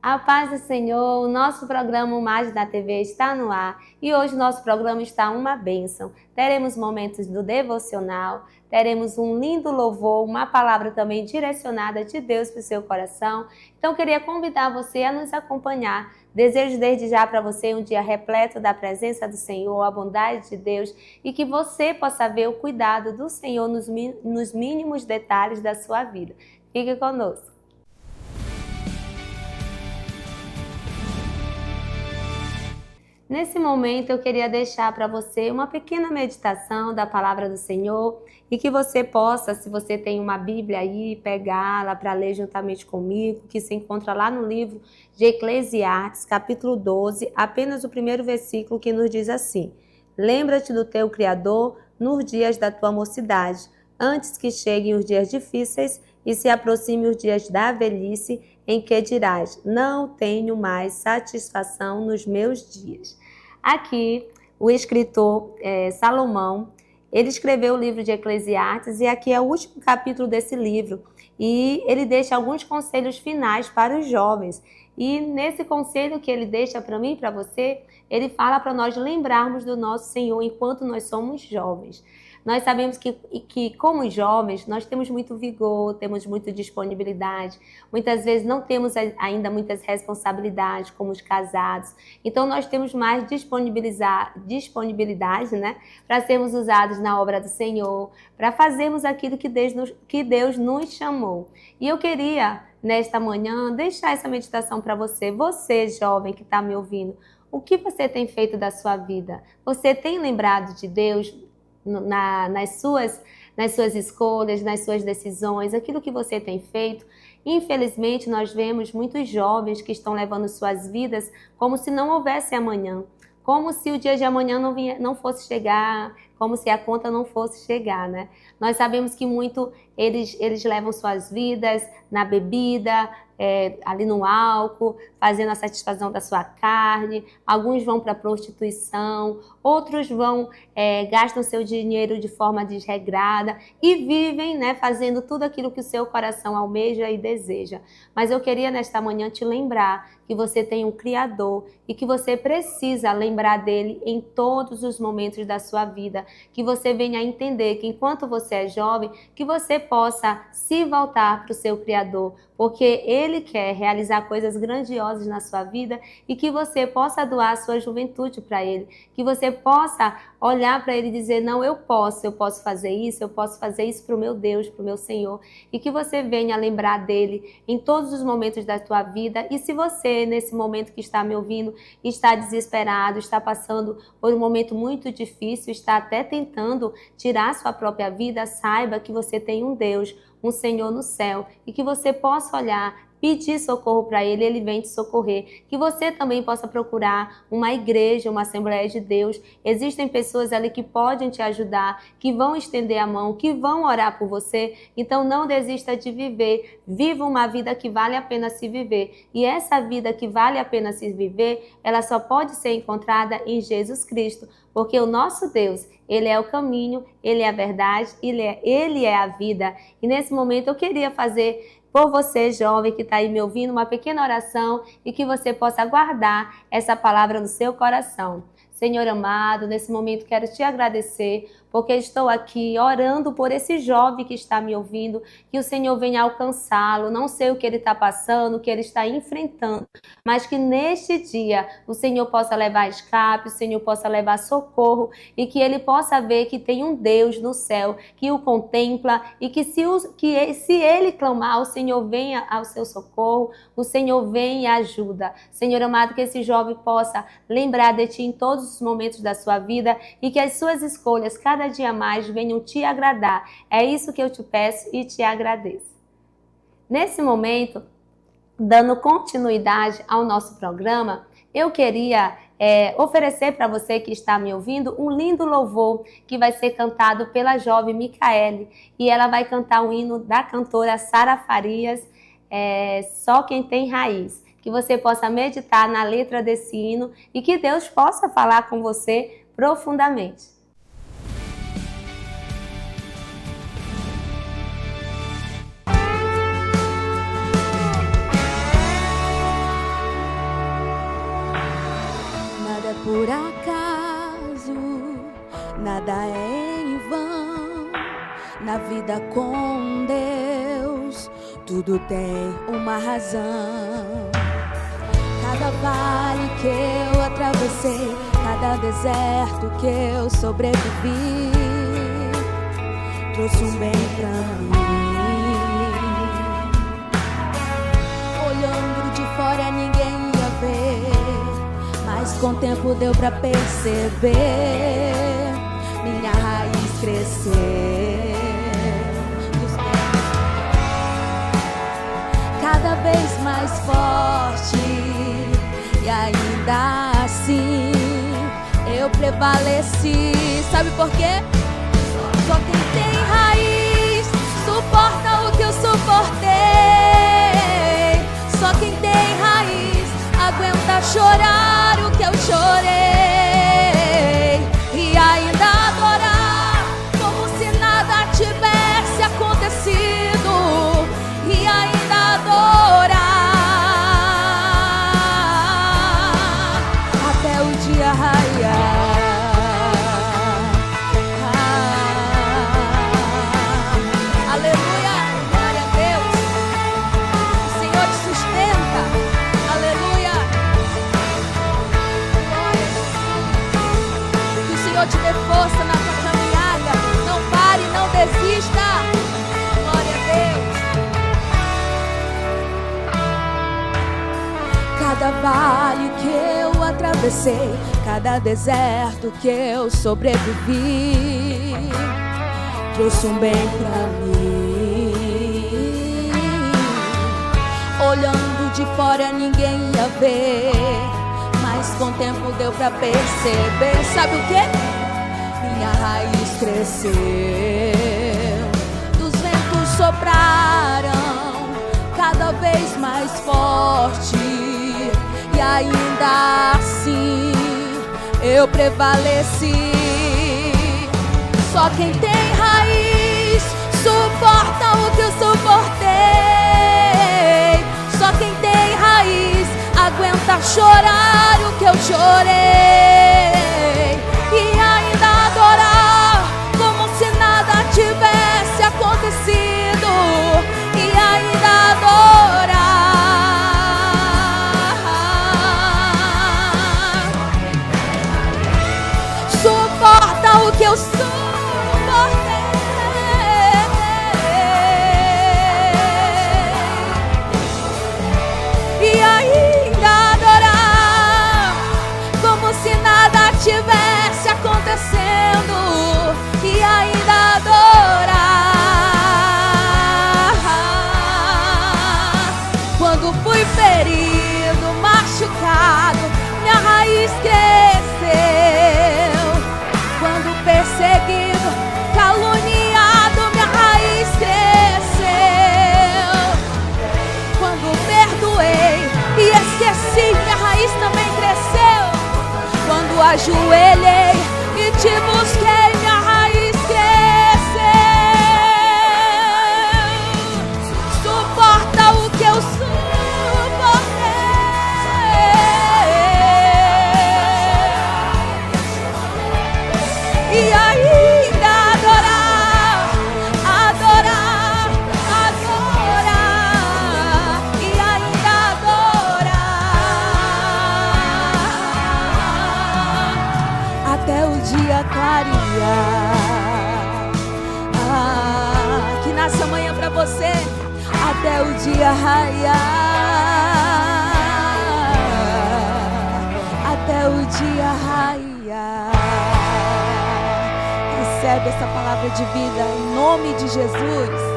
A paz do Senhor, o nosso programa Mais da TV está no ar e hoje o nosso programa está uma bênção. Teremos momentos do devocional, teremos um lindo louvor, uma palavra também direcionada de Deus para o seu coração. Então queria convidar você a nos acompanhar. Desejo desde já para você um dia repleto da presença do Senhor, a bondade de Deus e que você possa ver o cuidado do Senhor nos mínimos detalhes da sua vida. Fique conosco. Nesse momento eu queria deixar para você uma pequena meditação da palavra do Senhor e que você possa, se você tem uma Bíblia aí, pegá-la para ler juntamente comigo, que se encontra lá no livro de Eclesiastes, capítulo 12, apenas o primeiro versículo que nos diz assim: Lembra-te do teu Criador nos dias da tua mocidade, antes que cheguem os dias difíceis e se aproximem os dias da velhice, em que dirás, não tenho mais satisfação nos meus dias. Aqui, o escritor Salomão, ele escreveu o livro de Eclesiastes e aqui é o último capítulo desse livro. E ele deixa alguns conselhos finais para os jovens. E nesse conselho que ele deixa para mim e para você, ele fala para nós lembrarmos do nosso Senhor enquanto nós somos jovens. Nós sabemos que como jovens, nós temos muito vigor, temos muita disponibilidade. Muitas vezes não temos ainda muitas responsabilidades como os casados. Então, nós temos mais disponibilidade, né, para sermos usados na obra do Senhor, para fazermos aquilo que Deus nos chamou. E eu queria, nesta manhã, deixar essa meditação para você. Você, jovem que está me ouvindo, o que você tem feito da sua vida? Você tem lembrado de Deus nas suas escolhas, nas suas decisões, aquilo que você tem feito? Infelizmente, nós vemos muitos jovens que estão levando suas vidas como se não houvesse amanhã, como se o dia de amanhã não fosse chegar, como se a conta não fosse chegar, né? Nós sabemos que muito eles levam suas vidas na bebida, ali no álcool, fazendo a satisfação da sua carne. Alguns vão para a prostituição, outros gastam seu dinheiro de forma desregrada e vivem, né, fazendo tudo aquilo que o seu coração almeja e deseja. Mas eu queria nesta manhã te lembrar que você tem um Criador e que você precisa lembrar dele em todos os momentos da sua vida, que você venha a entender que enquanto você é jovem, que você possa se voltar para o seu Criador, porque Ele quer realizar coisas grandiosas na sua vida e que você possa doar a sua juventude para Ele, que você possa olhar para Ele e dizer, não, eu posso fazer isso para o meu Deus, para o meu Senhor, e que você venha lembrar dEle em todos os momentos da tua vida. E se você, nesse momento que está me ouvindo, está desesperado, está passando por um momento muito difícil, está até tentando tirar a sua própria vida, saiba que você tem um Deus, um Senhor no céu, e que você possa olhar, pedir socorro para Ele, Ele vem te socorrer. Que você também possa procurar uma igreja, uma Assembleia de Deus. Existem pessoas ali que podem te ajudar, que vão estender a mão, que vão orar por você. Então não desista de viver. Viva uma vida que vale a pena se viver. E essa vida que vale a pena se viver, ela só pode ser encontrada em Jesus Cristo. Porque o nosso Deus, Ele é o caminho, Ele é a verdade, Ele é a vida. E nesse momento eu queria fazer por você, jovem, que está aí me ouvindo, uma pequena oração e que você possa guardar essa palavra no seu coração. Senhor amado, nesse momento quero te agradecer porque estou aqui orando por esse jovem que está me ouvindo, que o Senhor venha alcançá-lo. Não sei o que ele está passando, o que ele está enfrentando, mas que neste dia o Senhor possa levar escape, o Senhor possa levar socorro e que ele possa ver que tem um Deus no céu que o contempla e que se ele clamar, o Senhor venha ao seu socorro, o Senhor vem e ajuda. Senhor amado, que esse jovem possa lembrar de Ti em todos os momentos da sua vida e que as suas escolhas cada dia mais venham te agradar. É isso que eu te peço e te agradeço. Nesse momento, dando continuidade ao nosso programa, eu queria oferecer para você que está me ouvindo um lindo louvor que vai ser cantado pela jovem Micaele, e ela vai cantar um hino da cantora Sara Farias, Só Quem Tem Raiz. Que você possa meditar na letra desse hino e que Deus possa falar com você profundamente. Nada é em vão na vida com Deus, tudo tem uma razão. Cada vale que eu atravessei, cada deserto que eu sobrevivi, trouxe um bem pra mim. Olhando de fora ninguém ia ver, mas com o tempo deu pra perceber. Minha raiz cresceu, cada vez mais forte, e ainda assim eu prevaleci. Sabe por quê? Só quem tem raiz suporta o que eu suportei. Só quem tem raiz aguenta chorar o que eu chorei, e ainda adorar como se nada tivesse acontecido, e ainda adorar até o dia raiar. Aleluia, glória a Deus. O Senhor te sustenta. Aleluia. Que o Senhor te dê força na tua caminhada. Não pare, não desista. Glória a Deus. Cada vale que eu atravessei, cada deserto que eu sobrevivi, trouxe um bem pra mim. Olhando de fora ninguém ia ver, mas com o tempo deu pra perceber. Sabe o quê? Minha raiz cresceu, dos ventos sopraram cada vez mais forte, e ainda assim eu prevaleci. Só quem tem raiz suporta o que eu suportei. Só quem tem raiz aguenta chorar o que eu chorei, e ainda adorar como se nada tivesse acontecido, e ainda adorar suporta o que eu suportei, e ainda adorar como se nada tivesse acontecendo, e ainda adorar. Quando fui ferido, machucado, minha raiz cresceu. Quando perseguido, caluniado, minha raiz cresceu. Quando perdoei e esqueci, minha raiz também cresceu. Quando ajoelhei e te busquei, minha raiz cresceu. Suporta o que eu suportei, e ainda adorar, adorar, adorar, e ainda adorar até o dia clarear. Que nasce amanhã pra você, até o dia raiar, até o dia raiar. Recebe essa palavra de vida em nome de Jesus.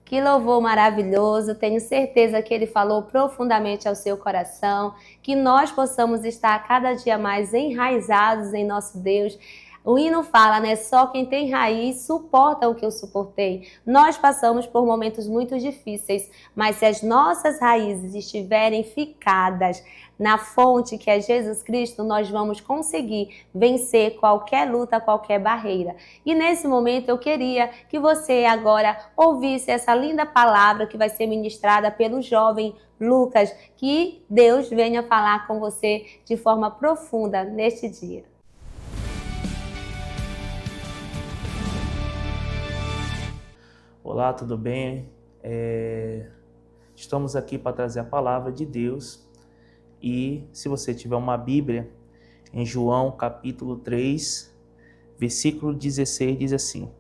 Que louvor maravilhoso, tenho certeza que ele falou profundamente ao seu coração, que nós possamos estar cada dia mais enraizados em nosso Deus, O hino fala, né? Só quem tem raiz suporta o que eu suportei. Nós passamos por momentos muito difíceis, mas se as nossas raízes estiverem ficadas na fonte que é Jesus Cristo, nós vamos conseguir vencer qualquer luta, qualquer barreira. E nesse momento eu queria que você agora ouvisse essa linda palavra que vai ser ministrada pelo jovem Lucas, que Deus venha falar com você de forma profunda neste dia. Olá, tudo bem? Estamos aqui para trazer a palavra de Deus e se você tiver uma Bíblia, em João capítulo 3, versículo 16 diz assim: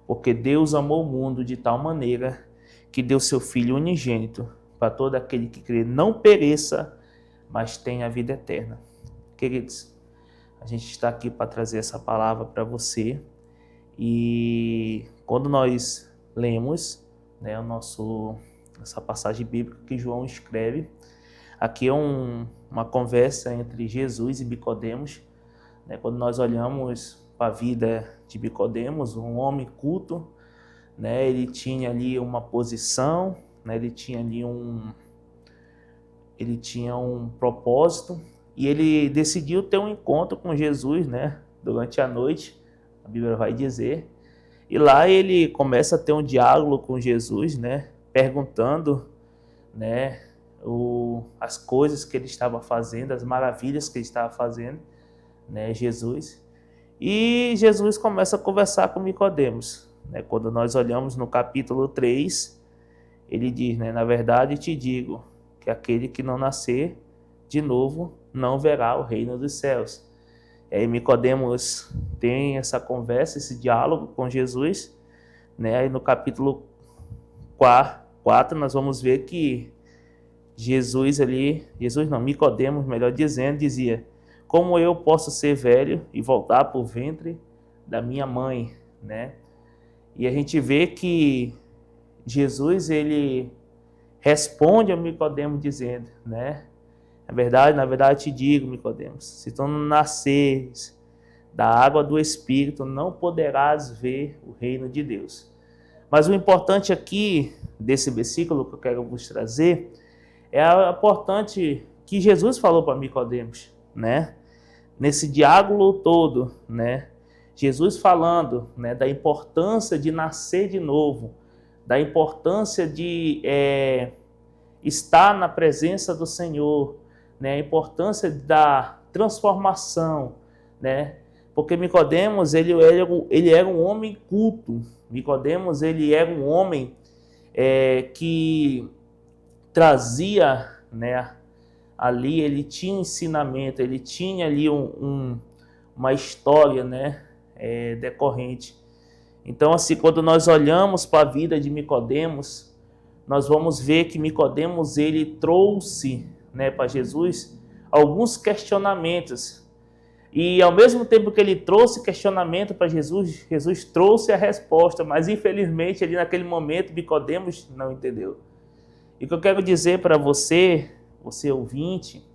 porque Deus amou o mundo de tal maneira que deu seu Filho unigênito para todo aquele que crê não pereça, mas tenha a vida eterna. Queridos, a gente está aqui para trazer essa palavra para você e quando nós lemos, né, essa passagem bíblica que João escreve, aqui é uma conversa entre Jesus e Nicodemos, né, quando nós olhamos para a vida de Nicodemos, um homem culto, né, ele tinha ali uma posição, né, ele tinha um propósito e ele decidiu ter um encontro com Jesus, né, durante a noite, a Bíblia vai dizer. E lá ele começa a ter um diálogo com Jesus, né, perguntando, né, as coisas que ele estava fazendo, as maravilhas que ele estava fazendo, né, Jesus. E Jesus começa a conversar com Nicodemos, né, quando nós olhamos no capítulo 3, ele diz, né, na verdade te digo que aquele que não nascer de novo não verá o reino dos céus. E aí Nicodemos tem essa conversa, esse diálogo com Jesus, né? Aí no capítulo 4 nós vamos ver que Nicodemos, melhor dizendo, dizia: como eu posso ser velho e voltar para o ventre da minha mãe, né? E a gente vê que Jesus, ele responde a Nicodemos dizendo, né? Na verdade te digo, Nicodemos, se tu não nasceres da água do Espírito, não poderás ver o reino de Deus. Mas o importante aqui, desse versículo que eu quero vos trazer, é o importante que Jesus falou para Nicodemos, né? Nesse diálogo todo, né? Jesus falando, né, da importância de nascer de novo, da importância de estar na presença do Senhor, né, a importância da transformação, né? Porque Nicodemos, ele era um homem culto. Nicodemos, ele era um homem que trazia, né, ali ele tinha um ensinamento, ele tinha ali uma história, né, decorrente. Então, assim, quando nós olhamos para a vida de Nicodemos, nós vamos ver que Nicodemos, ele trouxe, né, para Jesus alguns questionamentos. E ao mesmo tempo que ele trouxe questionamento para Jesus, Jesus trouxe a resposta, mas infelizmente ali naquele momento Nicodemos não entendeu. E o que eu quero dizer para você, ouvinte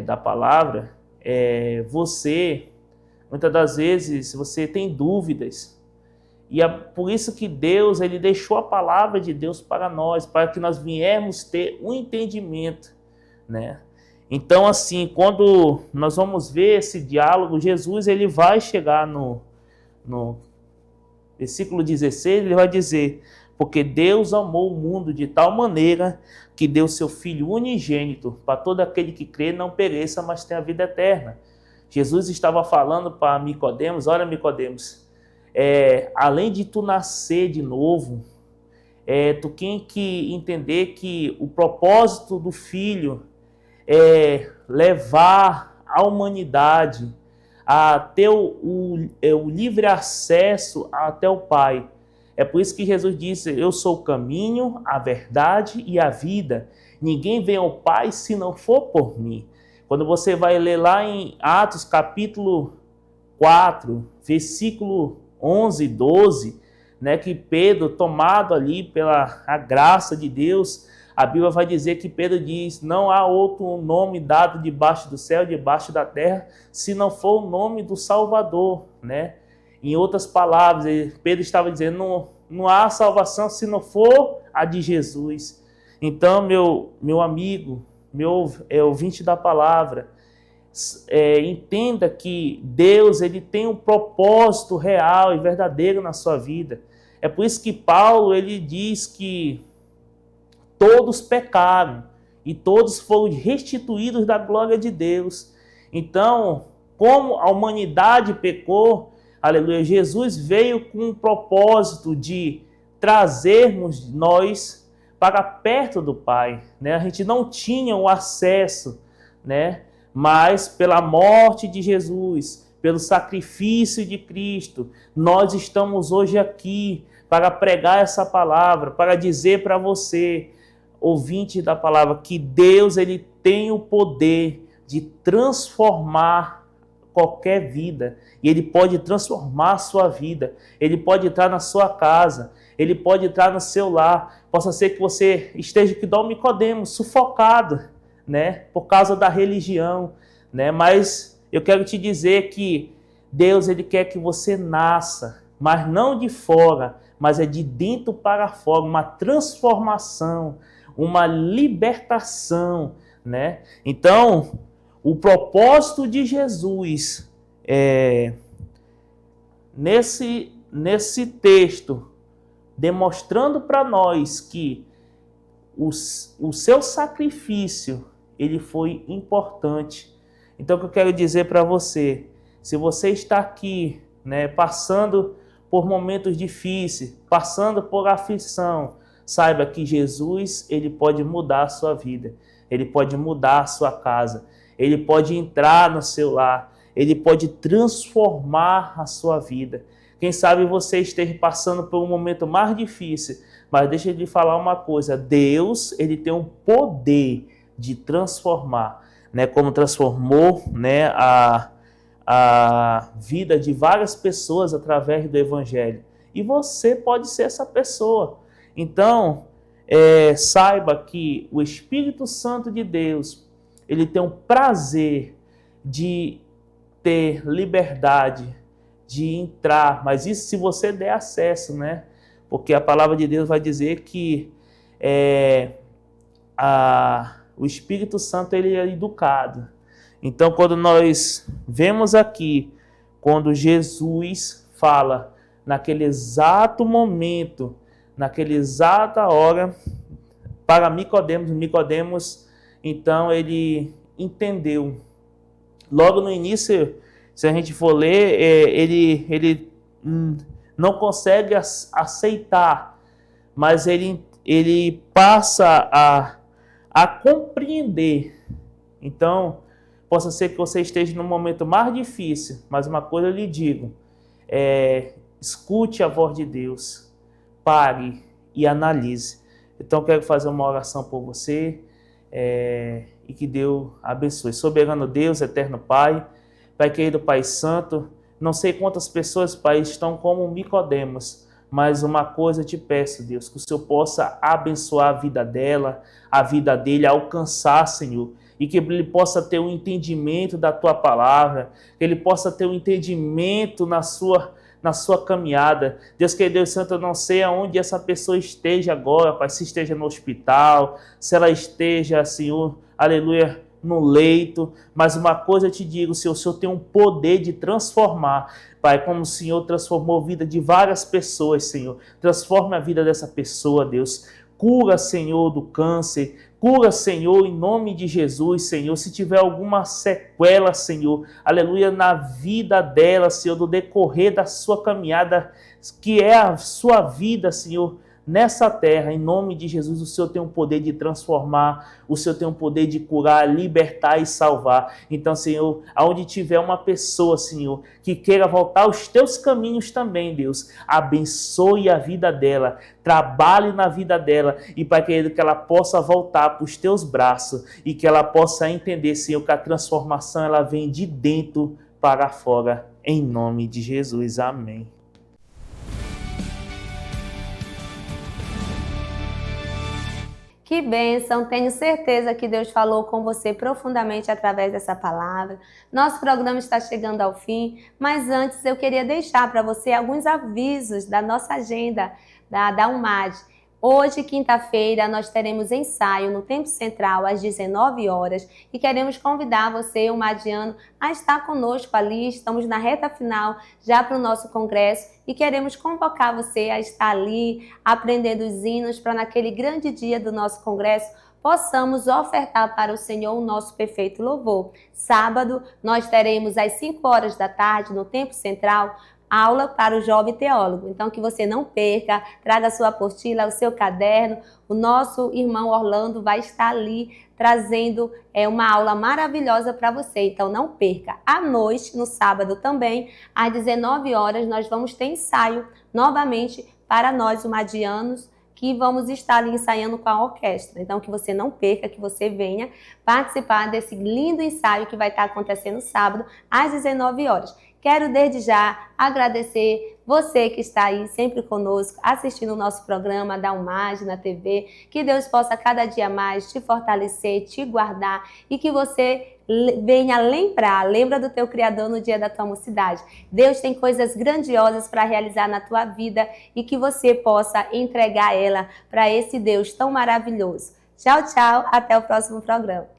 da palavra, você, muitas das vezes, você tem dúvidas. E é por isso que Deus, ele deixou a palavra de Deus para nós, para que nós viemos ter um entendimento, né? Então, assim, quando nós vamos ver esse diálogo, Jesus, ele vai chegar no versículo 16, ele vai dizer: porque Deus amou o mundo de tal maneira que deu seu Filho unigênito para todo aquele que crê não pereça, mas tenha a vida eterna. Jesus estava falando para Nicodemos: olha, Nicodemos, além de tu nascer de novo, tu tem que entender que o propósito do Filho é levar a humanidade a ter o livre acesso até o Pai. É por isso que Jesus disse: eu sou o caminho, a verdade e a vida. Ninguém vem ao Pai se não for por mim. Quando você vai ler lá em Atos capítulo 4, versículo 11 e 12, né, que Pedro, tomado ali pela a graça de Deus, A Bíblia vai dizer que Pedro diz, não há outro nome dado debaixo do céu, debaixo da terra, se não for o nome do Salvador, né? Em outras palavras, Pedro estava dizendo, não há salvação se não for a de Jesus. Então, meu amigo, meu ouvinte da palavra, entenda que Deus ele tem um propósito real e verdadeiro na sua vida. É por isso que Paulo ele diz que todos pecaram e todos foram restituídos da glória de Deus. Então, como a humanidade pecou, aleluia, Jesus veio com o propósito de trazermos nós para perto do Pai, né? A gente não tinha o acesso, né? Mas pela morte de Jesus, pelo sacrifício de Cristo, nós estamos hoje aqui para pregar essa palavra, para dizer para você, ouvinte da palavra, que Deus ele tem o poder de transformar qualquer vida. E Ele pode transformar a sua vida. Ele pode entrar na sua casa. Ele pode entrar no seu lar. Possa ser que você esteja que igual Nicodemos, sufocado, né? Por causa da religião, né? Mas eu quero te dizer que Deus ele quer que você nasça, mas não de fora, mas é de dentro para fora, uma transformação, uma libertação, né? Então, o propósito de Jesus nesse texto, demonstrando para nós que o seu sacrifício ele foi importante. Então, o que eu quero dizer para você, se você está aqui, né, passando por momentos difíceis, passando por aflição, saiba que Jesus ele pode mudar a sua vida, ele pode mudar a sua casa, ele pode entrar no seu lar, ele pode transformar a sua vida. Quem sabe você esteja passando por um momento mais difícil, mas deixa eu lhe falar uma coisa, Deus ele tem um poder de transformar, né? Como transformou, né, a vida de várias pessoas através do Evangelho. E você pode ser essa pessoa. Então, saiba que o Espírito Santo de Deus, ele tem um prazer de ter liberdade, de entrar, mas isso se você der acesso, né? Porque a palavra de Deus vai dizer que o Espírito Santo ele é educado. Então, quando nós vemos aqui, quando Jesus fala naquele exato momento, naquela exata hora, para Nicodemos, então ele entendeu. Logo no início, se a gente for ler, ele não consegue aceitar, mas ele passa a compreender. Então, possa ser que você esteja num momento mais difícil, mas uma coisa eu lhe digo, escute a voz de Deus, pare e analise. Então, quero fazer uma oração por você, e que Deus abençoe. Soberano Deus, eterno Pai, Pai querido, Pai Santo, não sei quantas pessoas, Pai, estão como Nicodemos, mas uma coisa eu te peço, Deus, que o Senhor possa abençoar a vida dela, a vida dele, alcançar, Senhor, e que ele possa ter um entendimento da Tua palavra, que ele possa ter um entendimento na sua caminhada. Deus querido, Deus Santo, eu não sei aonde essa pessoa esteja agora, Pai, se esteja no hospital, se ela esteja, Senhor, aleluia, no leito, mas uma coisa eu te digo, Senhor, o Senhor tem um poder de transformar, Pai, como o Senhor transformou a vida de várias pessoas, Senhor, transforma a vida dessa pessoa, Deus, cura, Senhor, do câncer, cura, Senhor, em nome de Jesus, Senhor, se tiver alguma sequela, Senhor, aleluia, na vida dela, Senhor, do decorrer da sua caminhada, que é a sua vida, Senhor, nessa terra, em nome de Jesus, o Senhor tem um poder de transformar, o Senhor tem um poder de curar, libertar e salvar. Então, Senhor, aonde tiver uma pessoa, Senhor, que queira voltar aos teus caminhos também, Deus, abençoe a vida dela, trabalhe na vida dela e, Pai querido, que ela possa voltar para os teus braços e que ela possa entender, Senhor, que a transformação ela vem de dentro para fora, em nome de Jesus. Amém. Que bênção, tenho certeza que Deus falou com você profundamente através dessa palavra. Nosso programa está chegando ao fim, mas antes eu queria deixar para você alguns avisos da nossa agenda da UMAD. Hoje, quinta-feira, nós teremos ensaio no Tempo Central às 19 horas e queremos convidar você, umadiano, a estar conosco ali. Estamos na reta final já para o nosso congresso e queremos convocar você a estar ali aprendendo os hinos para naquele grande dia do nosso congresso possamos ofertar para o Senhor o nosso perfeito louvor. Sábado, nós teremos às 5 horas da tarde no Tempo Central aula para o jovem teólogo. Então, que você não perca, traga a sua apostila, o seu caderno. O nosso irmão Orlando vai estar ali trazendo uma aula maravilhosa para você. Então, não perca. À noite, no sábado também, às 19 horas, nós vamos ter ensaio novamente para nós, umadianos, que vamos estar ali ensaiando com a orquestra. Então, que você não perca, que você venha participar desse lindo ensaio que vai estar acontecendo sábado, às 19 horas. Quero desde já agradecer você que está aí sempre conosco, assistindo o nosso programa da UMAD na TV. Que Deus possa cada dia mais te fortalecer, te guardar e que você venha lembra do teu Criador no dia da tua mocidade. Deus tem coisas grandiosas para realizar na tua vida e que você possa entregar ela para esse Deus tão maravilhoso. Tchau, tchau, até o próximo programa.